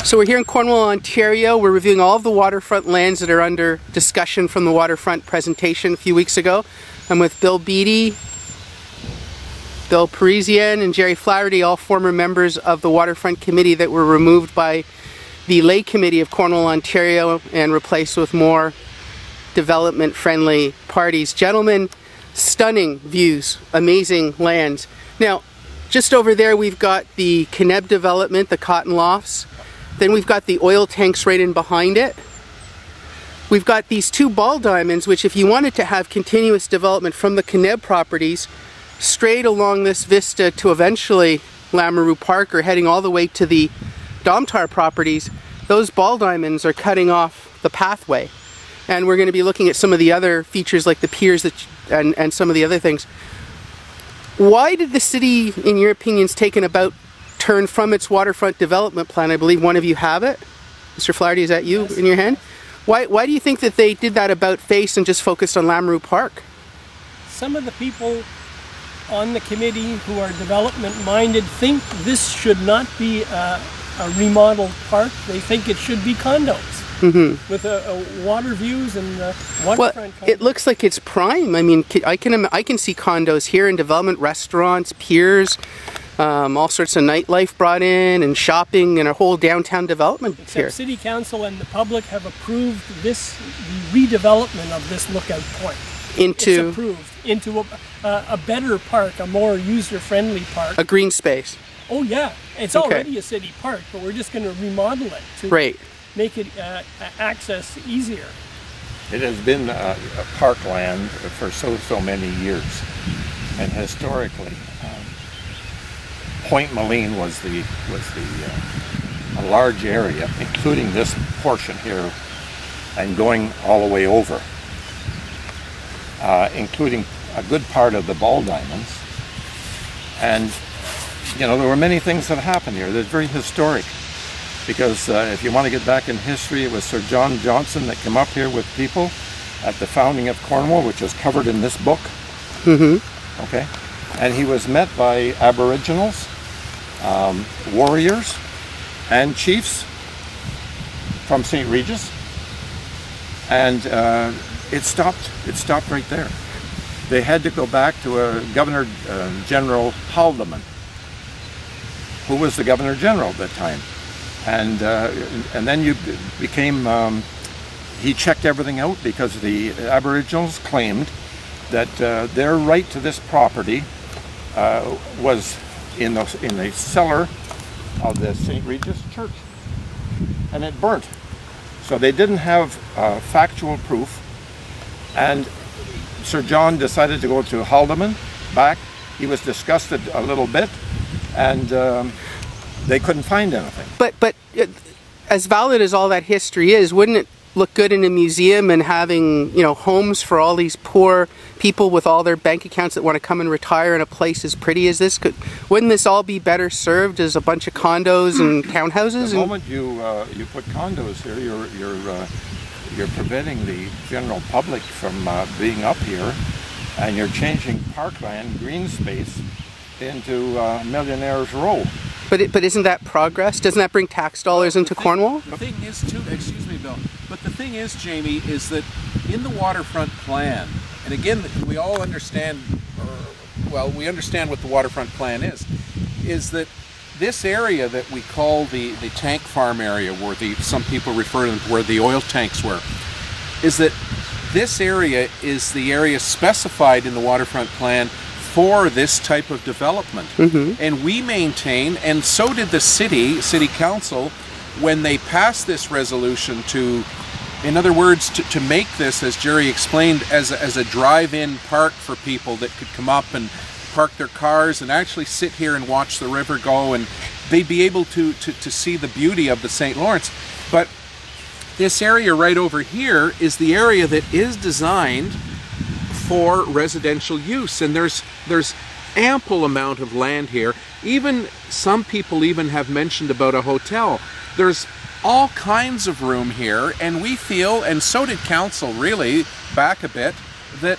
So we're here in Cornwall, Ontario. We're reviewing all of the waterfront lands that are under discussion from the waterfront presentation a few weeks ago. I'm with Bill Beattie, Bill Parisien, and Gerry Flaherty, all former members of the waterfront committee that were removed by the lay committee of Cornwall, Ontario and replaced with more development-friendly parties. Gentlemen, stunning views, amazing lands. Now, just over there we've got the Keneb development, the cotton lofts. Then we've got the oil tanks right in behind it. We've got these two ball diamonds, which if you wanted to have continuous development from the Keneb properties straight along this vista to eventually Lamoureux Park or heading all the way to the Domtar properties, those ball diamonds are cutting off the pathway. And we're going to be looking at some of the other features like the piers and some of the other things. Why did the city, in your opinions, take an about turn from its waterfront development plan? I believe one of you have it. Mr. Flaherty, is that you in your hand? Why do you think that they did that about face and just focused on Lamoureux Park? Some of the people on the committee who are development minded think this should not be a remodeled park. They think it should be condos with water views and waterfront. Well, it looks like it's prime. I mean, I can see condos here and development, restaurants, piers. All sorts of nightlife brought in and shopping and a whole downtown development here. City Council and the public have approved the redevelopment of this lookout point. It's approved into a better park, a more user-friendly park. A green space. Oh yeah, it's already a city park, but we're just going to remodel it to make it access easier. It has been a parkland for so many years, and historically. Point Moline was a large area, including this portion here, and going all the way over, including a good part of the ball diamonds. And you know, there were many things that happened here. That's very historic, because if you want to get back in history, it was Sir John Johnson that came up here with people at the founding of Cornwall, which is covered in this book. Okay, and he was met by Aboriginals, warriors and chiefs from St. Regis, and it stopped right there. They had to go back to a Governor General Haldeman, who was the Governor General at that time, and then you became he checked everything out, because the Aboriginals claimed that their right to this property was in the cellar of the St. Regis Church, and it burnt. So they didn't have factual proof, and Sir John decided to go to Haldeman back. He was disgusted a little bit, and they couldn't find anything. But as valid as all that history is, wouldn't it look good in a museum and having, you know, homes for all these poor people with all their bank accounts that want to come and retire in a place as pretty as this? Wouldn't this all be better served as a bunch of condos and townhouses? The moment you put condos here, you're preventing the general public from being up here, and you're changing parkland, green space, into Millionaire's Row. But isn't that progress? Doesn't that bring tax dollars into Cornwall? The thing is, too, excuse me, Bill, but the thing is, Jamie, is that in the waterfront plan, and again, we all understand, we understand what the waterfront plan is that this area that we call the tank farm area, where some people refer to where the oil tanks were, is that this area is the area specified in the waterfront plan for this type of development. And we maintain, and so did the city council, when they passed this resolution to, in other words, to make this, as Gerry explained, as a drive-in park for people that could come up and park their cars and actually sit here and watch the river go, and they'd be able to see the beauty of the St. Lawrence. But this area right over here is the area that is designed for residential use, and there's ample amount of land here. Even some people even have mentioned about a hotel. There's all kinds of room here, and we feel, and so did council really back a bit, that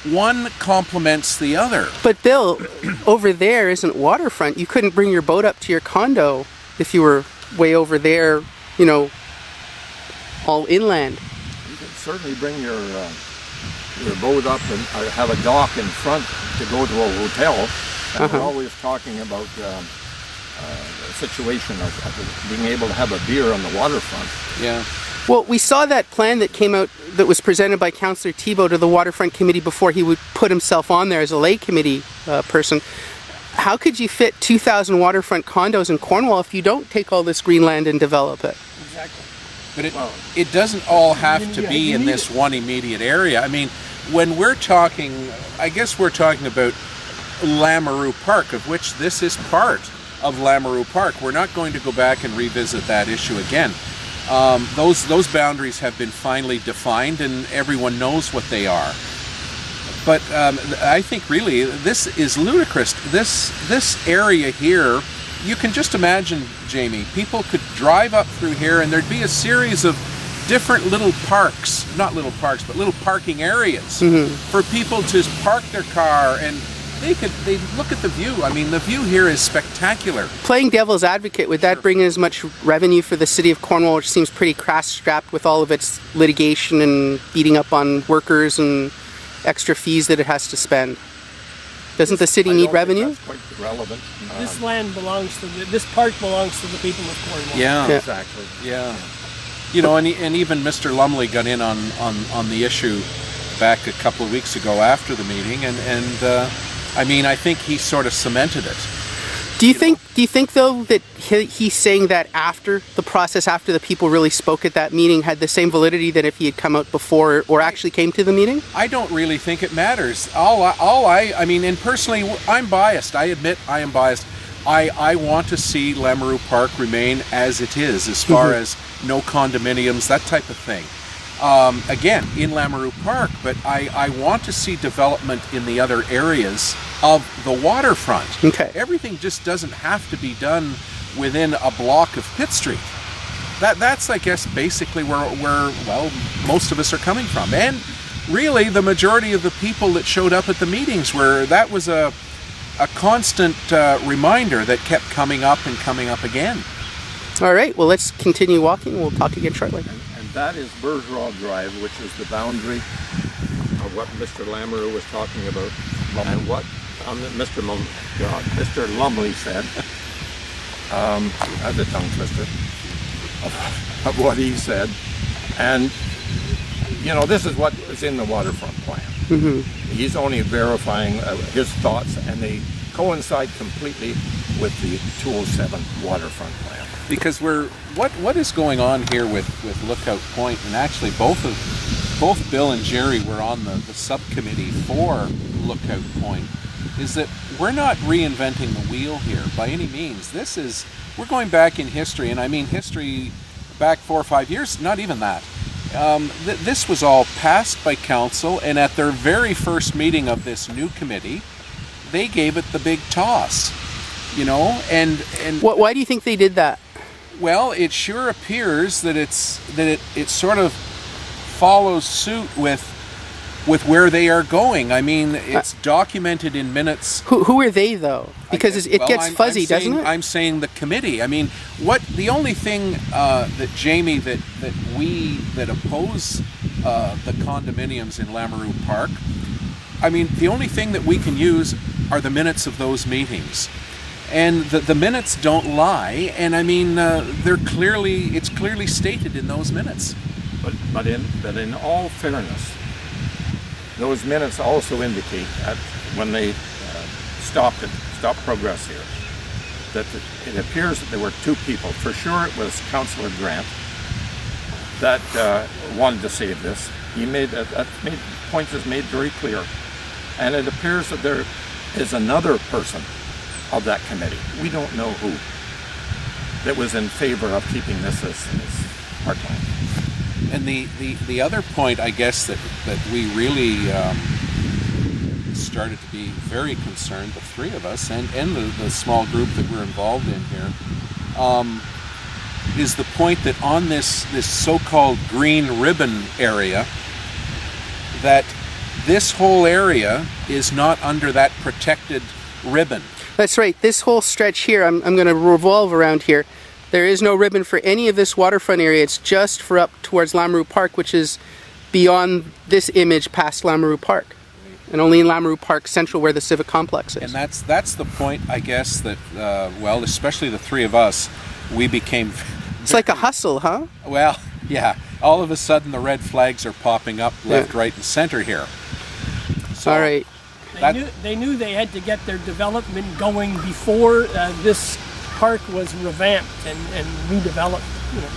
one complements the other. But Bill, over there isn't waterfront. You couldn't bring your boat up to your condo if you were way over there, you know, all inland. You can certainly bring your boat up and have a dock in front to go to a hotel. And we're always talking about a situation of being able to have a beer on the waterfront. Yeah. Well, we saw that plan that came out that was presented by Councillor Thibault to the Waterfront Committee before he would put himself on there as a lay committee person. How could you fit 2,000 waterfront condos in Cornwall if you don't take all this green land and develop it? Exactly. But it doesn't all have to be in this one immediate area. I mean, when we're talking, I guess we're talking about Lamoureux Park, of which this is part of Lamoureux Park. We're not going to go back and revisit that issue again. Those boundaries have been finally defined and everyone knows what they are. But I think really this is ludicrous. This area here, you can just imagine, Jamie, people could drive up through here and there'd be a series of different little parks, not little parks, but little parking areas for people to park their car, and they look at the view. I mean, the view here is spectacular. Playing devil's advocate, would that bring in as much revenue for the city of Cornwall, which seems pretty crash-strapped with all of its litigation and beating up on workers and extra fees that it has to spend? Doesn't the city need revenue? That's quite relevant. This land belongs to this park belongs to the people of Cornwall. Yeah, exactly. Yeah. You know, and even Mr. Lumley got in on the issue back a couple of weeks ago after the meeting, and I mean, I think he sort of cemented it. Do you think though that he's saying that after the process, after the people really spoke at that meeting, had the same validity that if he had come out before or actually came to the meeting? I don't really think it matters. I mean, and personally, I'm biased. I admit I am biased. I want to see Lamoureux Park remain as it is, as far as no condominiums, that type of thing. Again, in Lamoureux Park, but I want to see development in the other areas of the waterfront. Okay. Everything just doesn't have to be done within a block of Pitt Street. That's, I guess, basically where well, most of us are coming from. And really, the majority of the people that showed up at the meetings that was a constant reminder that kept coming up and coming up again. All right, well, let's continue walking. We'll talk again shortly. And that is Bourgeois Drive, which is the boundary of what Mr. Lamoureux was talking about. And what Mr. Lumley said, as a tongue twister, of what he said. And, you know, this is what is in the waterfront plan. He's only verifying his thoughts, and they coincide completely with the 207 waterfront plan. Because what is going on here with Lookout Point, and actually both Bill and Gerry were on the subcommittee for Lookout Point, is that we're not reinventing the wheel here by any means. We're going back in history, and I mean history back 4 or 5 years, not even that. This was all passed by council, and at their very first meeting of this new committee, they gave it the big toss, you know, and Why do you think they did that? well, it sure appears that it sort of follows suit with where they are going. I mean, it's documented in minutes. Who are they though? Because it gets fuzzy, doesn't it? I'm saying the committee. I mean, the only thing that Jamie that oppose the condominiums in Lamoureux Park, I mean, the only thing that we can use are the minutes of those meetings. And the minutes don't lie, and I mean, it's clearly stated in those minutes. But in all fairness, those minutes also indicate that when they stopped progress here, that it appears that there were two people. For sure, it was Councillor Grant that wanted to save this. Point is made very clear, and it appears that there is another person of that committee, we don't know who, that was in favor of keeping this as parkland. And the other point, I guess, that we really started to be very concerned, the three of us and the small group that we're involved in here, is the point that on this so-called green ribbon area, that this whole area is not under that protected ribbon. That's right. This whole stretch here, I'm going to revolve around here. There is no ribbon for any of this waterfront area. It's just for up towards Lamoureux Park, which is beyond this image past Lamoureux Park. And only in Lamoureux Park Central where the Civic Complex is. And that's the point, I guess, that, well, especially the three of us, we became... It's like a hustle, huh? Well, yeah. All of a sudden the red flags are popping up left, right, and center here. So, all right. They knew they had to get their development going before this park was revamped and redeveloped. You know.